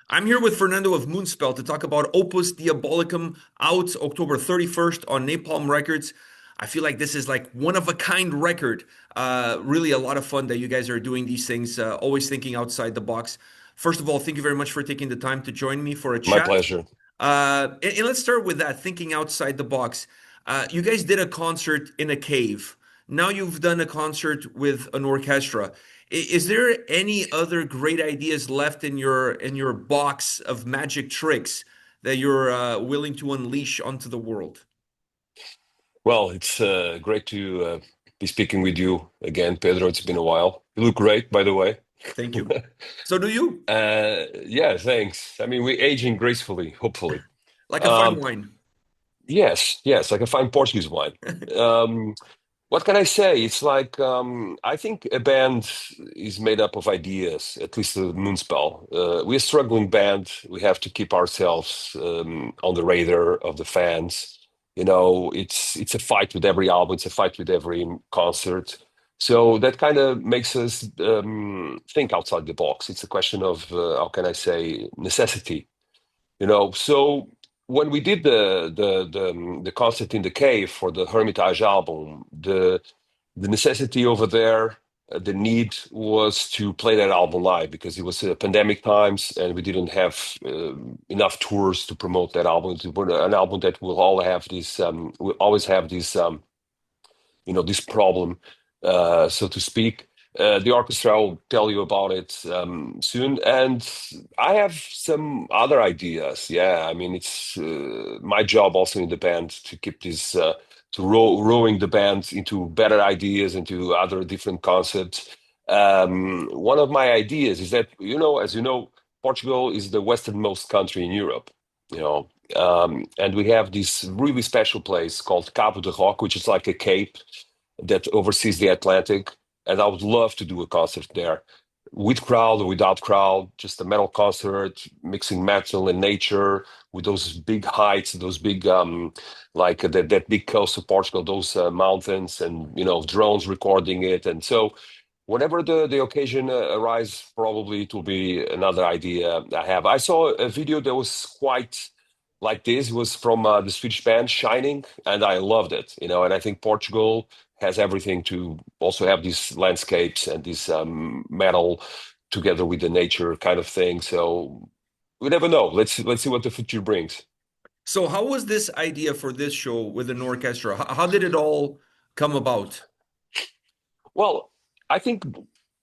I'm here with Fernando of Moonspell to talk about Opus Diabolicum, out October 31st on Napalm Records. I feel like this is like one of a kind record. Really a lot of fun that you guys are doing these things, always thinking outside the box. First of all, thank you very much for taking the time to join me for a My chat. pleasure. And let's start with that, thinking outside the box. You guys did a concert in a cave. Now you've done a concert with an orchestra. Is there any other great ideas left in your box of magic tricks that you're willing to unleash onto the world? Well, it's great to be speaking with you again, Pedro. It's been a while. You look great, by the way. Thank you. So do you, Yeah, thanks. I mean, we're aging gracefully, hopefully. like a fine Um, wine. yes, like a fine Portuguese wine. Um, what can I say? It's like I think a band is made up of ideas, at least the Moonspell. We're a struggling band. We have to keep ourselves on the radar of the fans. You know, it's a fight with every album. It's a fight with every concert. So that kind of makes us think outside the box. It's a question of how can I say necessity, you know. So when we did the concert in the cave for the Hermitage album, the necessity over there, the need was to play that album live because it was pandemic times and we didn't have enough tours to promote that album. To put an album that will all have this, will always have this, this problem, so to speak. The orchestra will tell you about it soon, and I have some other ideas. Yeah, I mean, it's my job also in the band to keep this rowing the band into better ideas, into other different concepts. One of my ideas is that as you know, Portugal is the westernmost country in Europe. You know, and we have this really special place called Cabo de Roque, which is like a cape that oversees the Atlantic, and I would love to do a concert there, with crowd or without crowd, just a metal concert, mixing metal and nature with those big heights, those big like that big coast of Portugal, those mountains, and drones recording it, and so. Whenever the occasion arises, probably it will be another idea I have. I saw a video that was quite like this. It was from the Swedish band Shining, and I loved it. And I think Portugal has everything to also have these landscapes and this metal together with the nature kind of thing. So we never know. Let's see what the future brings. So how was this idea for this show with an orchestra? How did it all come about? Well, I think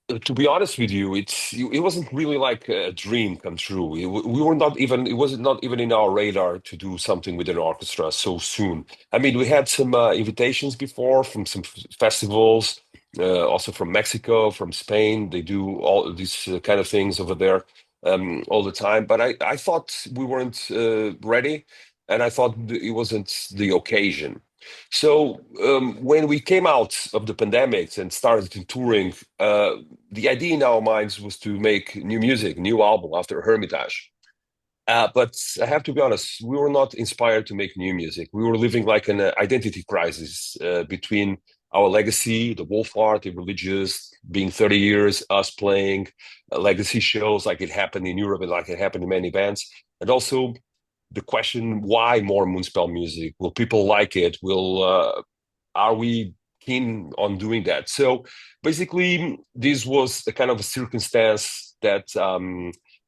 to be honest with you, it wasn't really like a dream come true. We were not even it was not even in our radar to do something with an orchestra so soon. I mean, we had some invitations before from some festivals, also from Mexico, from Spain. They do all these kind of things over there all the time. But I thought we weren't ready, and I thought it wasn't the occasion. So when we came out of the pandemic and started touring, the idea in our minds was to make new music, new album after Hermitage. But I have to be honest, we were not inspired to make new music. We were living like an identity crisis between our legacy, the wolf art, the religious, being 30 years, us playing legacy shows like it happened in Europe and like it happened in many bands, and also the question, why more Moonspell music? Will people like it? Are we keen on doing that? So basically, this was a kind of a circumstance that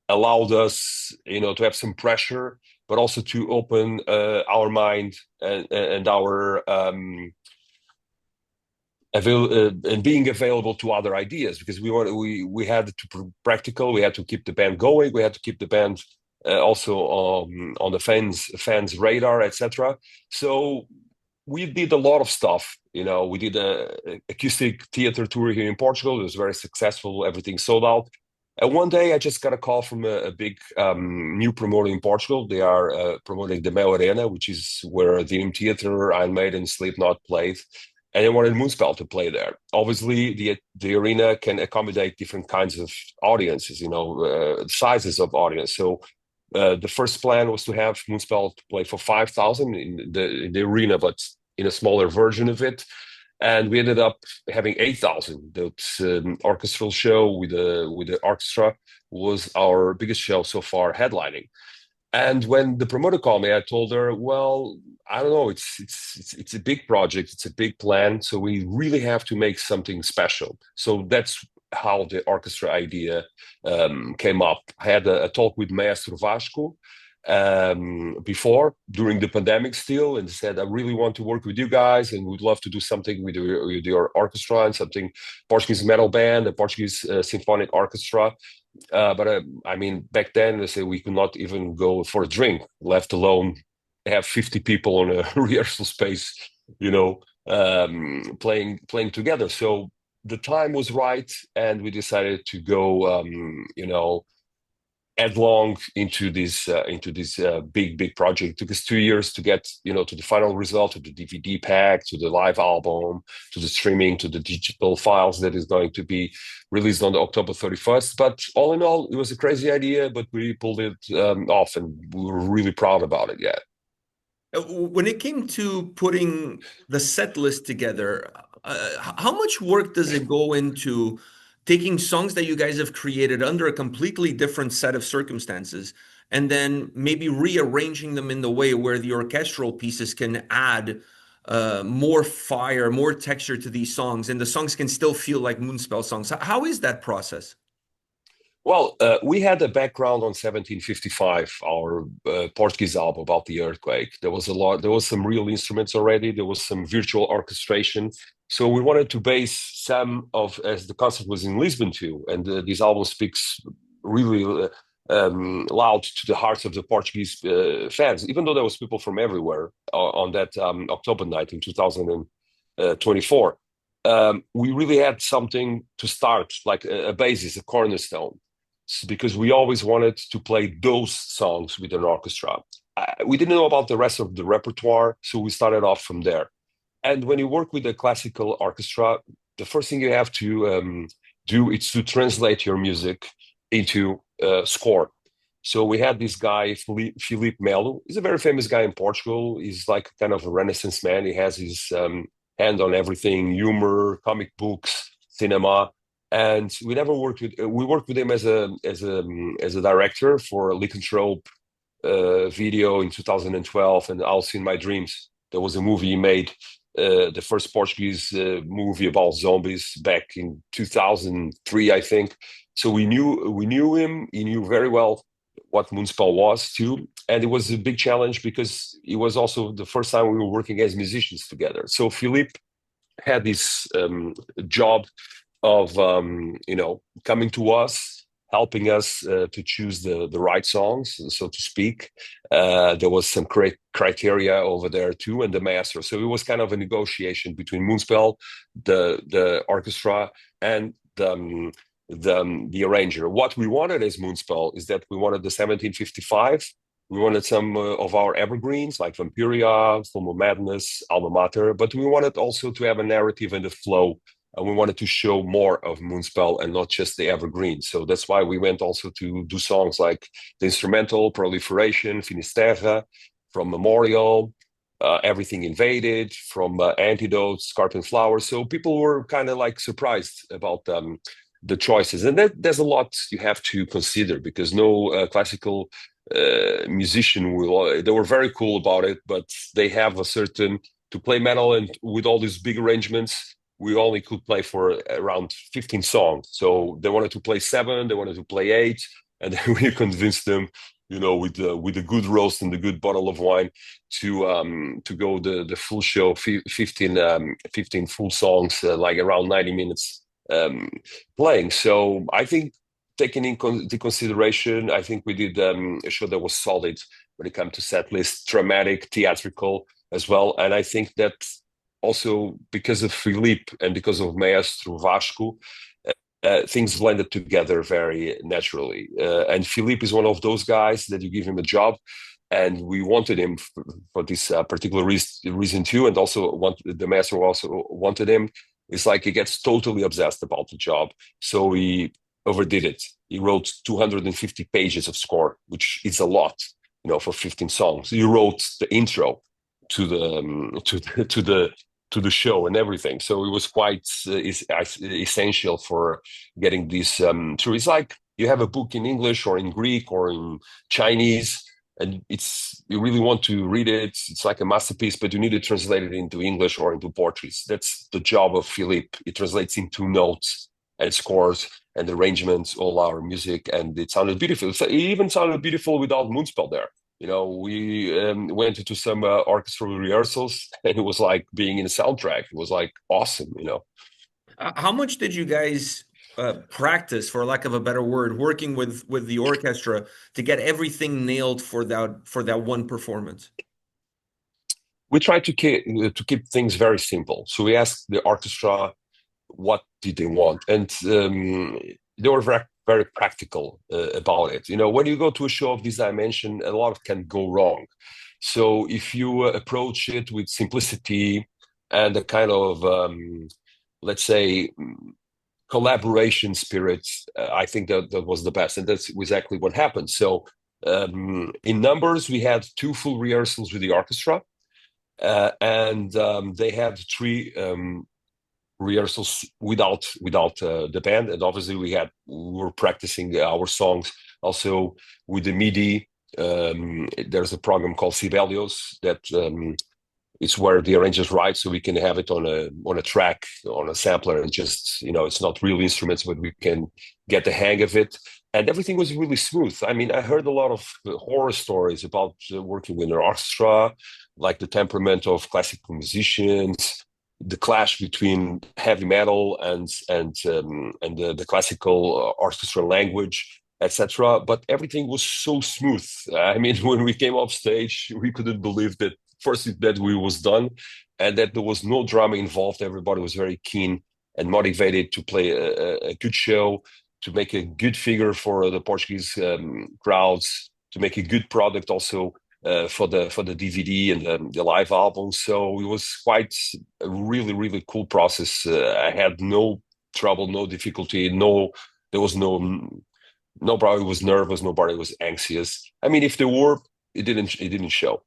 allowed us, to have some pressure, but also to open our mind and our and being available to other ideas because we had to practical. We had to keep the band going. We had to keep the band also on the fans radar, etc. So we did a lot of stuff. We did a acoustic theater tour here in Portugal. It was very successful. Everything sold out. And one day I just got a call from a big new promoter in Portugal. They are promoting the Mel Arena, which is where the Dream Theater, Iron Maiden, Slipknot played. And they wanted Moonspell to play there. Obviously, the arena can accommodate different kinds of audiences, sizes of audience. So the first plan was to have Moonspell to play for 5,000 in the arena, but in a smaller version of it. and we ended up having 8,000. That orchestral show with the orchestra was our biggest show so far, headlining. And when the promoter called me, I told her, "Well, I don't know. It's a big project. It's a big plan. So we really have to make something special." So that's how the orchestra idea came up. I had a talk with Maestro Vasco before during the pandemic still, and said, "I really want to work with you guys, and would love to do something with your orchestra and something Portuguese metal band, a Portuguese symphonic orchestra." But I mean, back then they say we could not even go for a drink, let alone have 50 people on a rehearsal space, you know, playing together. So the time was right, and we decided to go, headlong into this big project. It took us 2 years to get to the final result, to the DVD pack, to the live album, to the streaming, to the digital files that is going to be released on the October 31st. But all in all, it was a crazy idea, but we pulled it off, and we were really proud about it. Yeah. When it came to putting the set list together, how much work does it go into taking songs that you guys have created under a completely different set of circumstances and then maybe rearranging them in the way where the orchestral pieces can add more fire, more texture to these songs, and the songs can still feel like Moonspell songs? How is that process? Well, we had a background on 1755, our Portuguese album about the earthquake. There was a lot, there was some real instruments already, there was some virtual orchestration. So we wanted to base some of, as the concept was in Lisbon too, and this album speaks really loud to the hearts of the Portuguese fans, even though there was people from everywhere on that October night in 2024. We really had something to start, like a basis, a cornerstone, because we always wanted to play those songs with an orchestra. We didn't know about the rest of the repertoire, so we started off from there. And when you work with a classical orchestra, the first thing you have to do is to translate your music into score. So we had this guy, Filipe Melo. He's a very famous guy in Portugal. He's like kind of a Renaissance man. He has his hand on everything: humor, comic books, cinema. And we worked with him as a director for Lycanthrope video in 2012, and Also in My Dreams. There was a movie he made, the first Portuguese movie about zombies back in 2003, I think. So we knew him. He knew very well what Moonspell was too, and it was a big challenge because it was also the first time we were working as musicians together. So Philippe had this job of coming to us, helping us to choose the right songs, so to speak. There was some criteria over there too, and the master. So it was kind of a negotiation between Moonspell, the orchestra, and the arranger. What we wanted as Moonspell is that we wanted the 1755. We wanted some of our evergreens like Vampiria, Full of Madness, Alma Mater, but we wanted also to have a narrative and a flow, and we wanted to show more of Moonspell and not just the evergreen. So that's why we went also to do songs like the instrumental Proliferation, Finisterra, from Memorial, Everything Invaded, from Antidote, Scarlet Flower. So people were kind of like surprised about the choices, and there's a lot you have to consider because no classical musician will. They were very cool about it, but they have a certain to play metal, and with all these big arrangements we only could play for around 15 songs. So they wanted to play 7, they wanted to play 8, and then we convinced them, with a good roast and a good bottle of wine, to go the full show, 15 full songs, like around 90 minutes playing. So I think taking into consideration, I think we did a show that was solid when it comes to set list, dramatic, theatrical as well. And I think that also because of Philippe and because of Maestro Vasco, things blended together very naturally. And Philippe is one of those guys that you give him a job, and we wanted him for this particular reason too. And also, the maestro also wanted him. It's like he gets totally obsessed about the job, so he overdid it. He wrote 250 pages of score, which is a lot, for 15 songs. He wrote the intro to the to the show and everything. So it was quite essential for getting this through. It's like you have a book in English or in Greek or in Chinese, and it's you really want to read it. It's like a masterpiece, but you need to translate it into English or into Portuguese. That's the job of Philippe. It translates into notes and scores and arrangements, all our music, and it sounded beautiful. So it even sounded beautiful without Moonspell there. We went into some orchestral rehearsals, and it was like being in a soundtrack. It was like awesome. How much did you guys practice, for lack of a better word, working with the orchestra to get everything nailed for that one performance? We tried to keep things very simple. So we asked the orchestra what did they want, and they were very, very practical about it. When you go to a show of this dimension, a lot can go wrong. So if you approach it with simplicity and a kind of let's say collaboration spirit, I think that was the best, and that's exactly what happened. So in numbers, we had two full rehearsals with the orchestra, and they had three rehearsals without the band, and obviously we were practicing our songs also with the MIDI. There's a program called Sibelius that it's where the arrangers write, so we can have it on a track, on a sampler, and just it's not real instruments, but we can get the hang of it. And everything was really smooth. I mean, I heard a lot of horror stories about working with an orchestra, like the temperament of classical musicians, the clash between heavy metal and the classical orchestral language, etc. But everything was so smooth. I mean, when we came off stage, we couldn't believe that first that we was done, and that there was no drama involved. Everybody was very keen and motivated to play a good show, to make a good figure for the Portuguese crowds, to make a good product also for the DVD and the live album. So it was quite a really, really cool process. I had no trouble, no difficulty, there was nobody was nervous, nobody was anxious. I mean, if there were, it didn't show.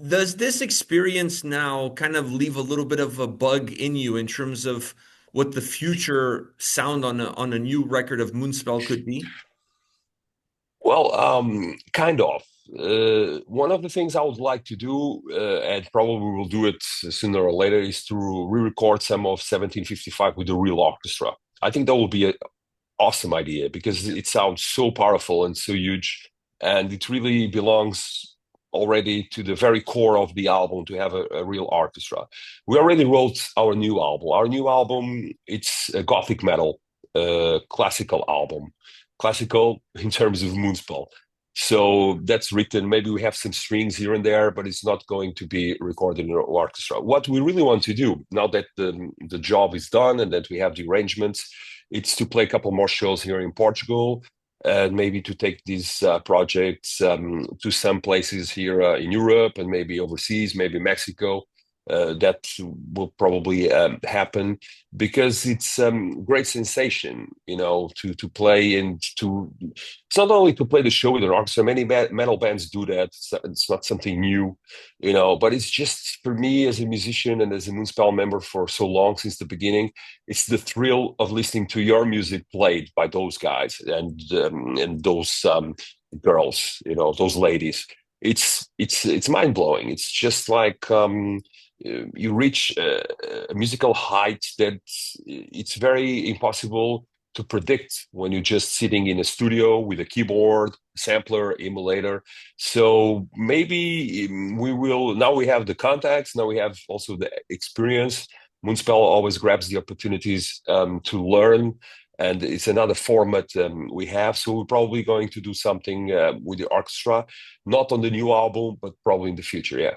Does this experience now kind of leave a little bit of a bug in you in terms of what the future sound on a new record of Moonspell could be? Well, kind of. One of the things I would like to do, and probably will do it sooner or later, is to re-record some of 1755 with the real orchestra. I think that would be an awesome idea because it sounds so powerful and so huge, and it really belongs already to the very core of the album to have a real orchestra. We already wrote our new album. Our new album, it's a gothic metal, classical album, classical in terms of Moonspell. So that's written. Maybe we have some strings here and there, but it's not going to be recorded in an orchestra. What we really want to do now that the job is done and that we have the arrangements, it's to play a couple more shows here in Portugal, and maybe to take these projects to some places here in Europe and maybe overseas, maybe Mexico. That will probably happen because it's great sensation, to play and to. It's not only to play the show with an orchestra. Many metal bands do that. It's not something new, But it's just for me as a musician and as a Moonspell member for so long since the beginning. It's the thrill of listening to your music played by those guys and those girls, those ladies. It's mind blowing. It's just like. You reach a musical height that it's very impossible to predict when you're just sitting in a studio with a keyboard, sampler, emulator. So maybe we will, now we have the contacts, now we have also the experience. Moonspell always grabs the opportunities to learn, and it's another format we have. So we're probably going to do something with the orchestra, not on the new album, but probably in the future. Yeah.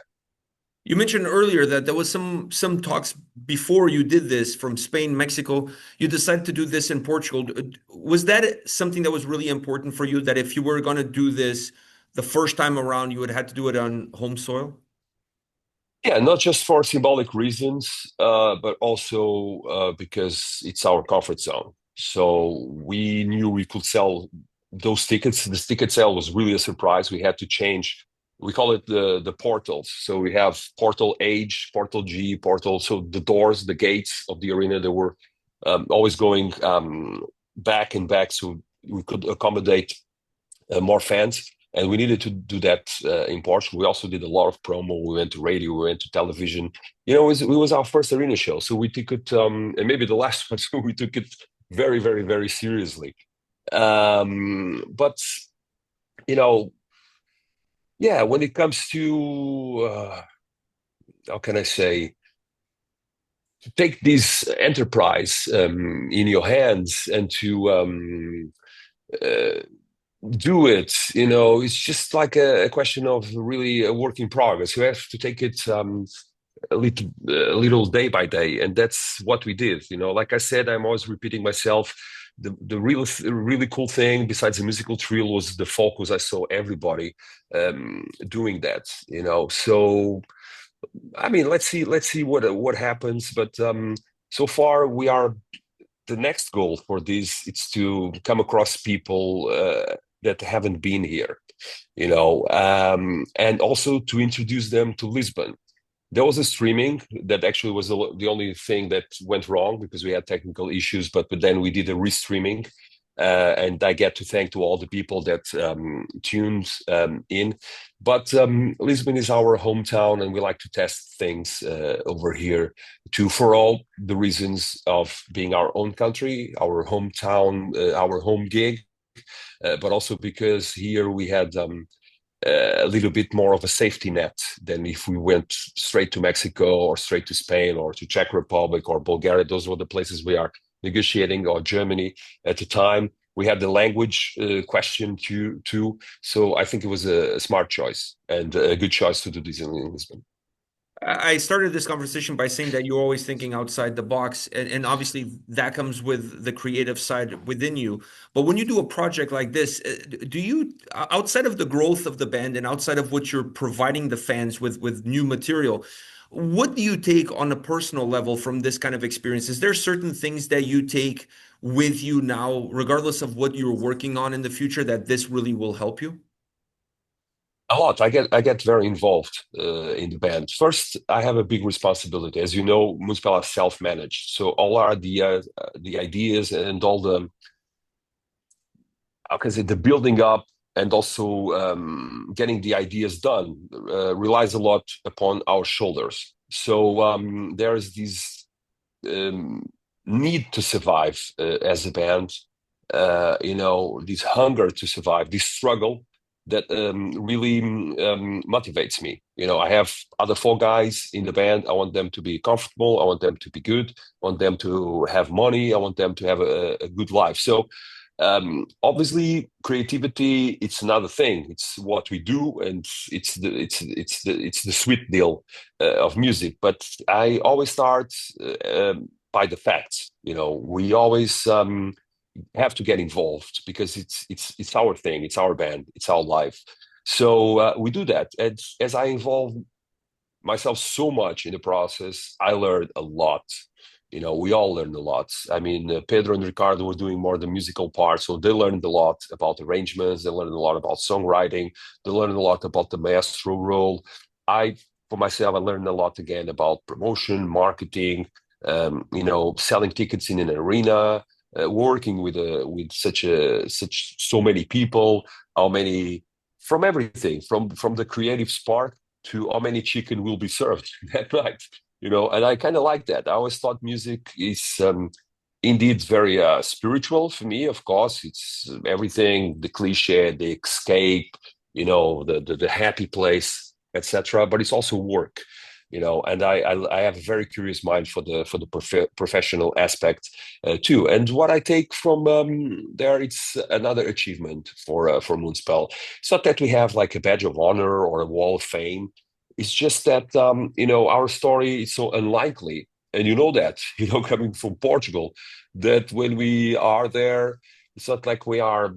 You mentioned earlier that there was some talks before you did this from Spain, Mexico. You decided to do this in Portugal. Was that something that was really important for you, that if you were going to do this the first time around, you would have to do it on home soil? Yeah, not just for symbolic reasons, but also because it's our comfort zone. So we knew we could sell those tickets. This ticket sale was really a surprise. We had to change we call it the portals. So we have portal H, portal G, portal. So the doors, the gates of the arena, they were always going back and back, so we could accommodate more fans. And we needed to do that in Portugal. We also did a lot of promo. We went to radio, we went to television. It was our first arena show, so we took it, and maybe the last one. So we took it very, very, very seriously. But you know, yeah, when it comes to how can I say, to take this enterprise in your hands and to uh, do it, it's just like a question of really a work in progress. You have to take it a little day by day, and that's what we did. Like I said, I'm always repeating myself. The really cool thing, besides the musical thrill, was the focus. I saw everybody doing that. So I mean, let's see what happens. But so far, we are the next goal for this. It's to come across people that haven't been here, and also to introduce them to Lisbon. There was a streaming that actually was the only thing that went wrong because we had technical issues, but then we did a restreaming. And I get to thank to all the people that tuned in. But Lisbon is our hometown, and we like to test things over here too, for all the reasons of being our own country, our hometown, our home gig, but also because here we had a little bit more of a safety net than if we went straight to Mexico or straight to Spain or to Czech Republic or Bulgaria. Those were the places we are negotiating, or Germany at the time. We had the language question too. So I think it was a smart choice and a good choice to do this in Lisbon. I started this conversation by saying that you're always thinking outside the box, and obviously that comes with the creative side within you. But when you do a project like this, do you, outside of the growth of the band and outside of what you're providing the fans with new material, what do you take on a personal level from this kind of experience? Is there certain things that you take with you now, regardless of what you're working on in the future, that this really will help you? A lot. I get very involved in the band. First, I have a big responsibility. As you know, Moonspell is self-managed, so all our the ideas and all the, how can I say, the building up and also getting the ideas done relies a lot upon our shoulders. So there's this um, need to survive as a band, this hunger to survive, this struggle that really motivates me. I have other four guys in the band. I want them to be comfortable. I want them to be good. I want them to have money. I want them to have a good life. So obviously, creativity, it's another thing. It's what we do, and it's the sweet deal of music. But I always start by the facts. We always have to get involved because it's our thing, it's our band, it's our life. So we do that. And as I involve myself so much in the process, I learned a lot. We all learned a lot. I mean, Pedro and Ricardo were doing more the musical part, so they learned a lot about arrangements. They learned a lot about songwriting. They learned a lot about the maestro role. For myself, I learned a lot again about promotion, marketing, selling tickets in an arena, working with such so many people, how many, from everything, from the creative spark to how many chicken will be served that night. And I kind of like that. I always thought music is indeed very spiritual for me. Of course, it's everything, the cliche, the escape, the happy place, etc. But it's also work. And I have a very curious mind for the professional aspect too. And what I take from there, it's another achievement for Moonspell. It's not that we have like a badge of honor or a wall of fame. It's just that our story is so unlikely, and that coming from Portugal, that when we are there, it's not like we are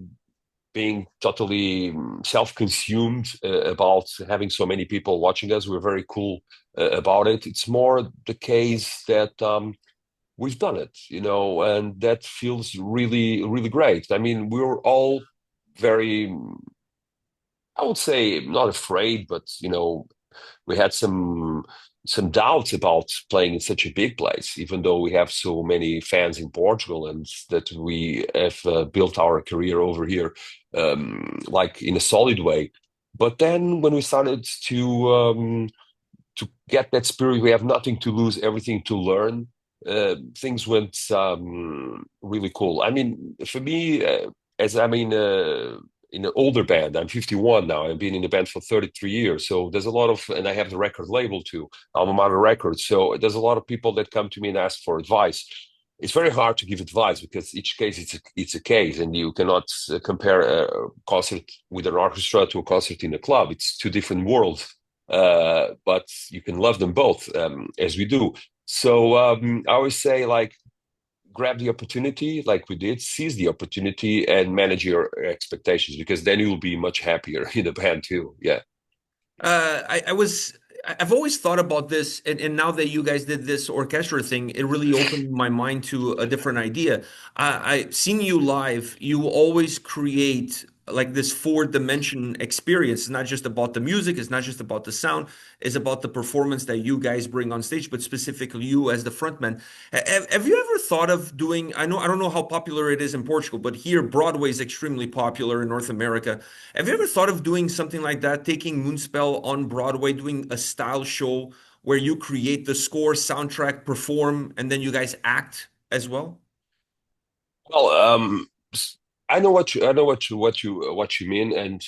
being totally self-consumed about having so many people watching us. We're very cool about it. It's more the case that we've done it, and that feels really, really great. I mean, we're all very I would say not afraid, but we had some doubts about playing in such a big place, even though we have so many fans in Portugal and that we have built our career over here, like in a solid way. But then when we started to get that spirit, we have nothing to lose, everything to learn. Things went really cool. I mean, for me, as I mean, in an older band, I'm 51 now. I've been in the band for 33 years. So there's a lot of, and I have the record label too, Alma Mater Records. So there's a lot of people that come to me and ask for advice. It's very hard to give advice because each case it's a case, and you cannot compare a concert with an orchestra to a concert in a club. It's two different worlds, but you can love them both, as we do. So I always say, like, grab the opportunity, like we did, seize the opportunity, and manage your expectations because then you'll be much happier in the band too. Yeah. I've always thought about this, and now that you guys did this orchestra thing, it really opened my mind to a different idea. Seeing you live, you always create like this four-dimension experience. It's not just about the music, it's not just about the sound, it's about the performance that you guys bring on stage, but specifically you as the frontman. Have you ever thought of doing, I don't know how popular it is in Portugal, but here Broadway is extremely popular in North America. Have you ever thought of doing something like that, taking Moonspell on Broadway, doing a style show where you create the score, soundtrack, perform, and then you guys act as well? Well, I know what you mean, and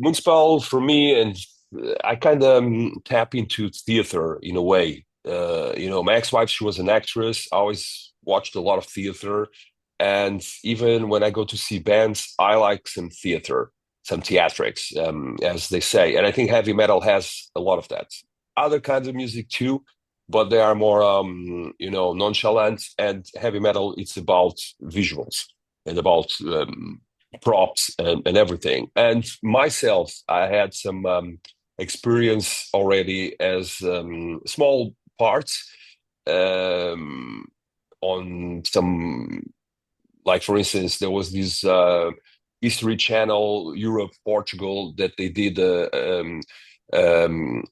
Moonspell for me, and I kind of tap into theater in a way. My ex-wife, she was an actress. I always watched a lot of theater, and even when I go to see bands, I like some theater, some theatrics, as they say. And I think heavy metal has a lot of that. Other kinds of music too, but they are more nonchalant, and heavy metal it's about visuals and about props and everything. And myself, I had some experience already as small parts um, on some, like for instance, there was this History Channel Europe Portugal that they did um,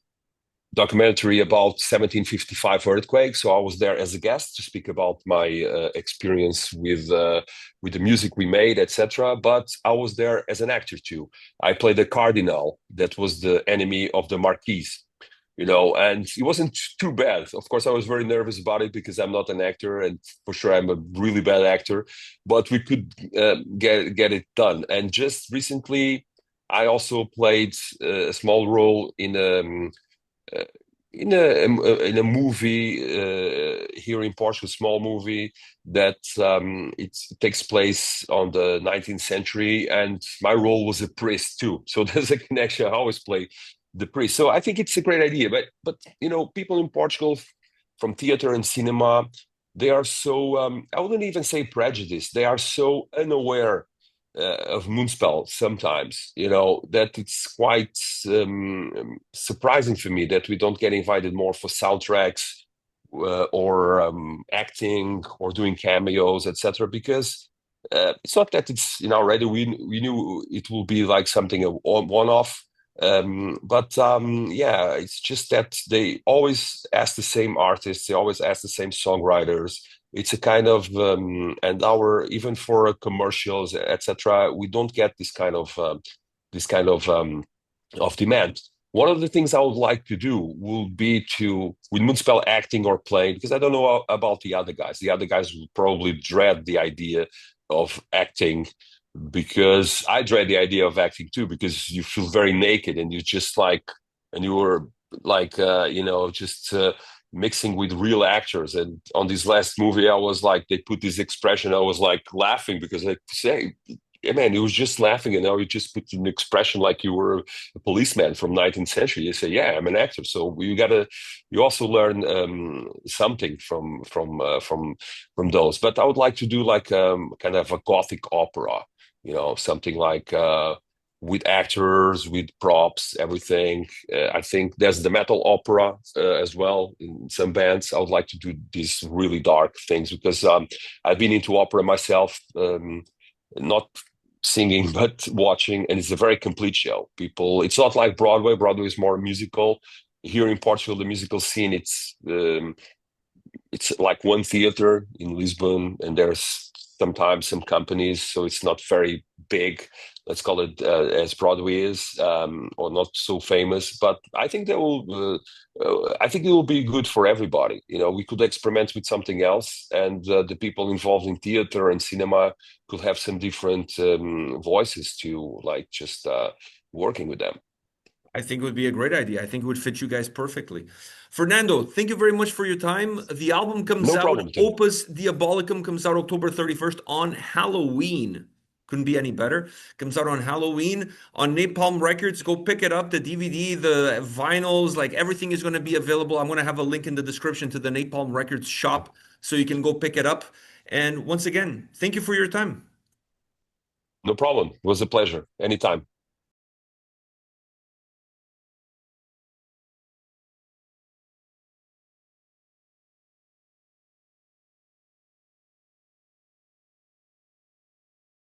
documentary about 1755 earthquake. So I was there as a guest to speak about my experience with the music we made, etc. But I was there as an actor too. I played the cardinal that was the enemy of the marquis. And it wasn't too bad. Of course, I was very nervous about it because I'm not an actor, and for sure I'm a really bad actor. But we could get it done. And just recently, I also played a small role uh, in a movie here in Portugal, small movie that it takes place on the 19th century, and my role was a priest too. So there's a connection. I always play the priest. So I think it's a great idea. But people in Portugal from theater and cinema, they are so I wouldn't even say prejudiced. They are so unaware of Moonspell sometimes, that it's quite surprising for me that we don't get invited more for soundtracks or acting or doing cameos, etc. Because it's not that it's already we knew it will be like something a one-off. But yeah, it's just that they always ask the same artists, they always ask the same songwriters. It's a kind of and our even for commercials, etc. We don't get this kind of demand. One of the things I would like to do will be to with Moonspell acting or playing, because I don't know about the other guys. The other guys will probably dread the idea of acting because I dread the idea of acting too, because you feel very naked and you just like, and you were like, just mixing with real actors. And on this last movie, I was like, they put this expression, I was like laughing because I say, yeah, man, you was just laughing, and now you just put an expression like you were a policeman from 19th century. You say, yeah, I'm an actor. So you also learn something from those. But I would like to do like kind of a gothic opera, something like with actors, with props, everything. I think there's the metal opera as well in some bands. I would like to do these really dark things because I've been into opera myself, not singing, but watching, and it's a very complete show. People, it's not like Broadway. Broadway is more musical. Here in Portugal, the musical scene, it's like one theater in Lisbon, and there's sometimes some companies, so it's not very big. Let's call it as Broadway is, or not so famous. But I think that will, I think it will be good for everybody. You know, we could experiment with something else, and the people involved in theater and cinema could have some different voices to like just working with them. I think it would be a great idea. I think it would fit you guys perfectly. Fernando, thank you very much for your time. The album comes No out, problem, Tim. Opus Diabolicum comes out October 31st on Halloween. Couldn't be any better. Comes out on Halloween on Napalm Records. Go pick it up. The DVD, the vinyls, like everything is going to be available. I'm going to have a link in the description to the Napalm Records shop so you can go pick it up. And once again, thank you for your time. No problem. It was a pleasure. Anytime.